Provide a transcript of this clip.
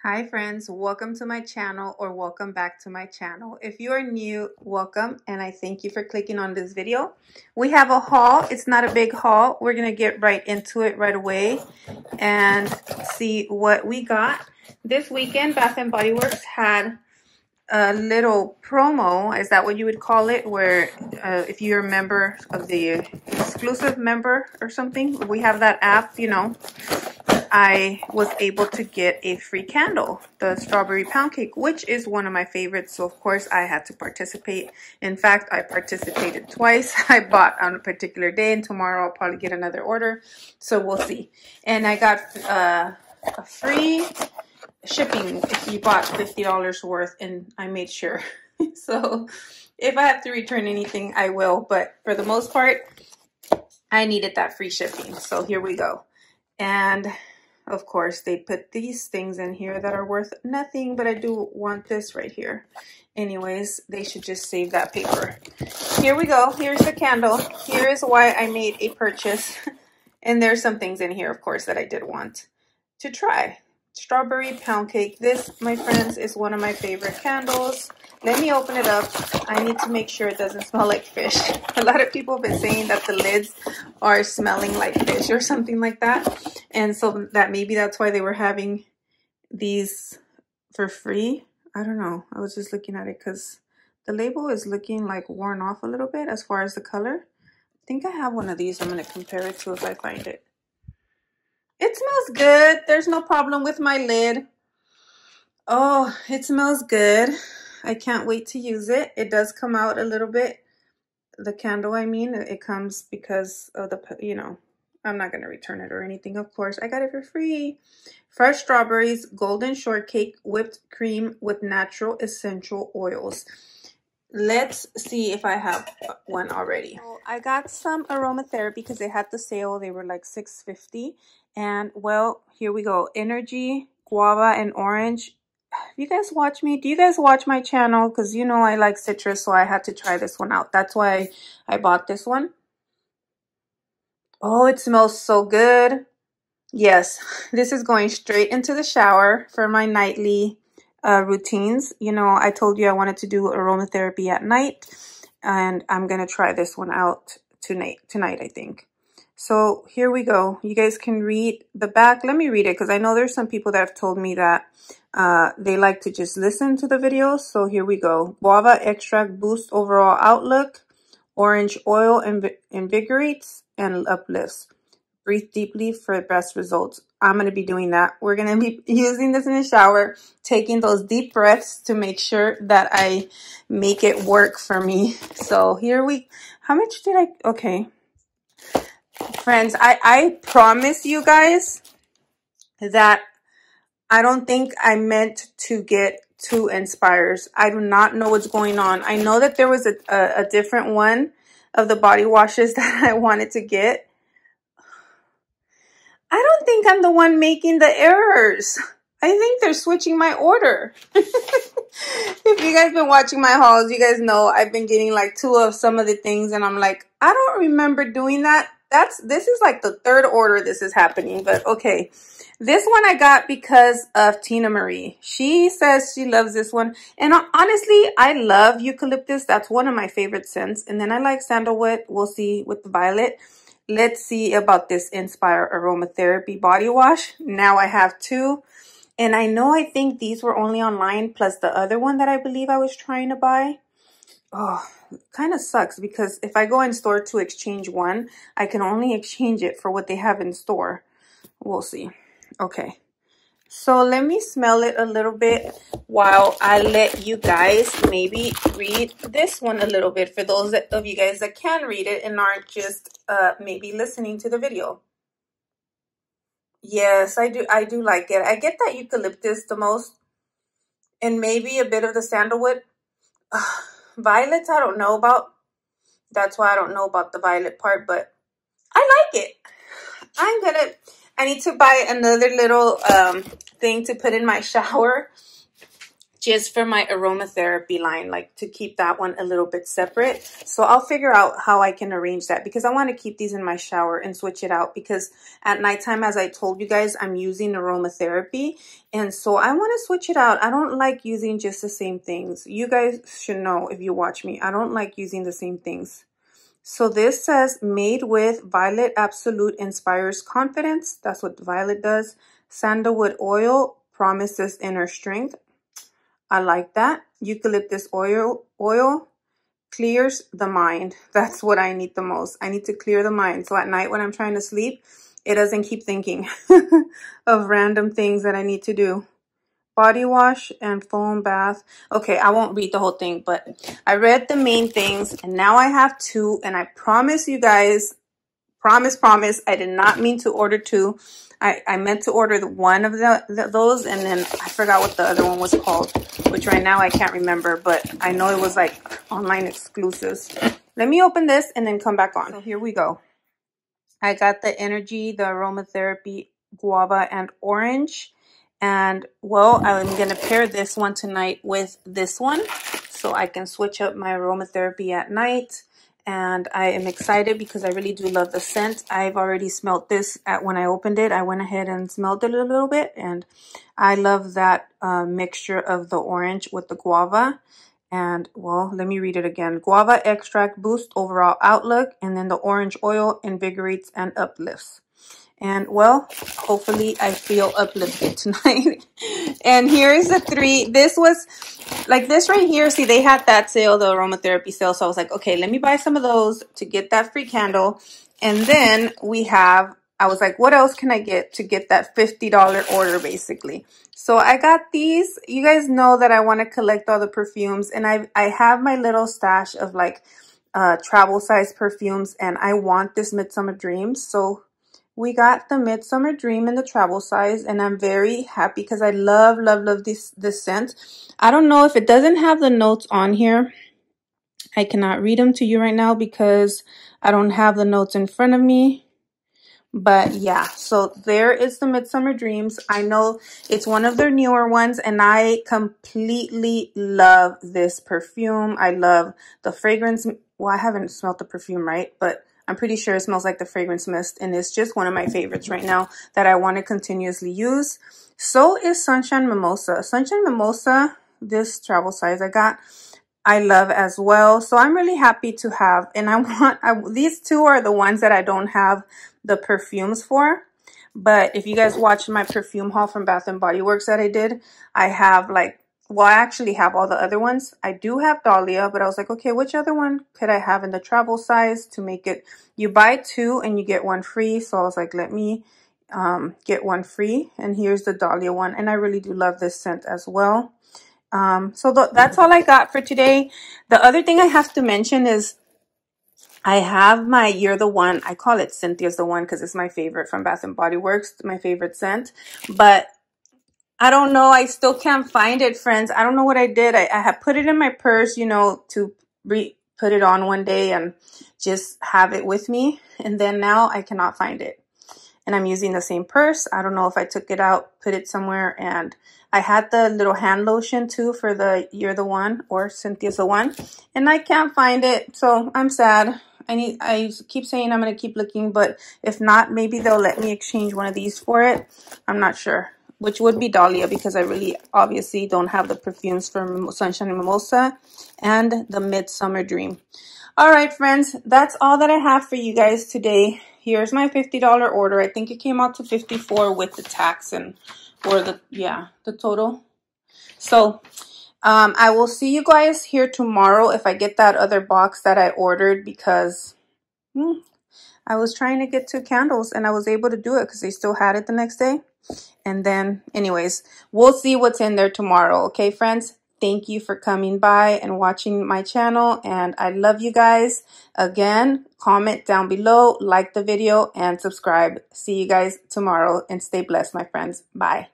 Hi friends, welcome to my channel or welcome back to my channel. If you are new, welcome and I thank you for clicking on this video. We have a haul. It's not a big haul. We're going to get right into it right away and see what we got. This weekend, Bath & Body Works had a little promo, is that what you would call it, where if you're a member of the exclusive member or something, we have that app, you know, I was able to get a free candle, the strawberry pound cake, which is one of my favorites. So of course I had to participate. In fact, I participated twice. I bought on a particular day and tomorrow I'll probably get another order. So we'll see. And I got a free shipping if you bought $50 worth, and I made sure. So if I have to return anything, I will. But for the most part, I needed that free shipping. So here we go. And of course, they put these things in here that are worth nothing, but I do want this right here. Anyways, they should just save that paper. Here we go. Here's the candle. Here is why I made a purchase. And there's some things in here, of course, that I did want to try. Strawberry pound cake. This, my friends, is one of my favorite candles. Let me open it up. I need to make sure it doesn't smell like fish. A lot of people have been saying that the lids are smelling like fish or something like that. And so that maybe that's why they were having these for free. I don't know. I was just looking at it because the label is looking like worn off a little bit as far as the color. I think I have one of these. I'm going to compare it to if I find it. It smells good. There's no problem with my lid. Oh, it smells good. I can't wait to use it. It does come out a little bit. The candle, I mean, it comes because of the, you know, I'm not going to return it or anything, of course. I got it for free. Fresh strawberries, golden shortcake, whipped cream with natural essential oils. Let's see if I have one already. So I got some aromatherapy because they had the sale. They were like $6.50. And well, here we go. Energy, guava, and orange. You guys watch me? Do you guys watch my channel? Because you know I like citrus, so I had to try this one out. That's why I bought this one. Oh, it smells so good. Yes, this is going straight into the shower for my nightly routines. You know, I told you I wanted to do aromatherapy at night, and I'm going to try this one out tonight, I think. So here we go. You guys can read the back. Let me read it because I know there's some people that have told me that they like to just listen to the videos. So here we go. Guava extract boosts overall outlook. Orange oil invigorates and uplifts. Breathe deeply for best results. I'm going to be doing that. We're going to be using this in the shower, taking those deep breaths to make sure that I make it work for me. So here how much did okay. Friends, I promise you guys that I don't think I meant to get two Inspires. I do not know what's going on. I know that there was a different one of the body washes that I wanted to get. I don't think I'm the one making the errors. I think they're switching my order. If you guys been watching my hauls, you guys know I've been getting like two of some of the things and I'm like, I don't remember doing that. This is like the third order this is happening, but okay. This one I got because of Tina Marie. She says she loves this one. And honestly, I love eucalyptus. That's one of my favorite scents. And then I like sandalwood. We'll see with the violet. Let's see about this Inspire Aromatherapy body wash. Now I have two. And I think these were only online plus the other one that I believe I was trying to buy. Oh, kind of sucks because if I go in store to exchange one, I can only exchange it for what they have in store. We'll see. Okay. So let me smell it a little bit while I let you guys maybe read this one a little bit for those of you guys that can read it and aren't just maybe listening to the video. Yes, I do like it. I get that eucalyptus the most and maybe a bit of the sandalwood. Violets I don't know about. That's why I don't know about the violet part, but I like it. I need to buy another little thing to put in my shower just for my aromatherapy line, like to keep that one a little bit separate. So I'll figure out how I can arrange that, because I want to keep these in my shower and switch it out, because at nighttime, as I told you guys, I'm using aromatherapy. And so I want to switch it out. I don't like using just the same things. You guys should know if you watch me, I don't like using the same things. So this says made with Violet Absolute inspires confidence. That's what Violet does. Sandalwood oil promises inner strength. I like that. Eucalyptus oil clears the mind. That's what I need the most. I need to clear the mind. So at night when I'm trying to sleep, it doesn't keep thinking of random things that I need to do. Body wash and foam bath. Okay, I won't read the whole thing, but I read the main things, and now I have 2, and I promise you guys, promise, I did not mean to order 2. I meant to order one of those, and then I forgot what the other one was called, which right now I can't remember, but I know it was like online exclusives. Let me open this and then come back on. So here we go. I got the Energy, the aromatherapy guava and orange. And well, I'm going to pair this one tonight with this one, so I can switch up my aromatherapy at night. And I am excited because I really do love the scent. I've already smelled this when I opened it. I went ahead and smelled it a little bit, and I love that mixture of the orange with the guava. And well, let me read it again. Guava extract boosts overall outlook, and then the orange oil invigorates and uplifts. And well, hopefully I feel uplifted tonight. And here's the 3. This was like this right here. See, they had that sale, the aromatherapy sale. So I was like, okay, let me buy some of those to get that free candle. And then I was like, what else can I get to get that $50 order basically? So I got these. You guys know that I want to collect all the perfumes, and I have my little stash of like travel size perfumes, and I want this Midsummer Dreams. So we got the Midsummer Dream in the travel size, and I'm very happy because I love this scent. I don't know if it doesn't have the notes on here. I cannot read them to you right now because I don't have the notes in front of me. But yeah, so there is the Midsummer Dreams. I know it's one of their newer ones, and I completely love this perfume. I love the fragrance. Well, I haven't smelled the perfume, right? But I'm pretty sure it smells like the fragrance mist, and it's just one of my favorites right now that I want to continuously use. So is Sunshine Mimosa. Sunshine Mimosa, this travel size I love as well. So I'm really happy to have, and these 2 are the ones that I don't have the perfumes for. But if you guys watched my perfume haul from Bath & Body Works that I did, I have I actually have all the other ones. I do have Dahlia, but I was like, okay, which other one could I have in the travel size to make it, you buy 2 and you get 1 free. So I was like, let me get 1 free. And here's the Dahlia one. And I really do love this scent as well. So that's all I got for today. The other thing I have to mention is I have my You're the One. I call it Cynthia's the One because it's my favorite from Bath & Body Works, my favorite scent. But I don't know. I still can't find it, friends. I don't know what I did. I have put it in my purse, you know, to put it on one day and just have it with me. And then now I cannot find it. And I'm using the same purse. I don't know if I took it out, put it somewhere. And I had the little hand lotion too for the You're the One or Cynthia's the One. And I can't find it. So I'm sad. I keep saying I'm going to keep looking. But if not, maybe they'll let me exchange one of these for it. I'm not sure. Which would be Dahlia, because I really obviously don't have the perfumes from Sunshine and Mimosa and the Midsummer Dream. All right, friends, that's all that I have for you guys today. Here's my $50 order. I think it came out to $54 with the tax and the total. So I will see you guys here tomorrow if I get that other box that I ordered, because I was trying to get 2 candles and I was able to do it because they still had it the next day. And then anyways, we'll see what's in there tomorrow. Okay, friends? Thank you for coming by and watching my channel. And I love you guys. Again, comment down below, like the video, and subscribe. See you guys tomorrow, and stay blessed, my friends. Bye.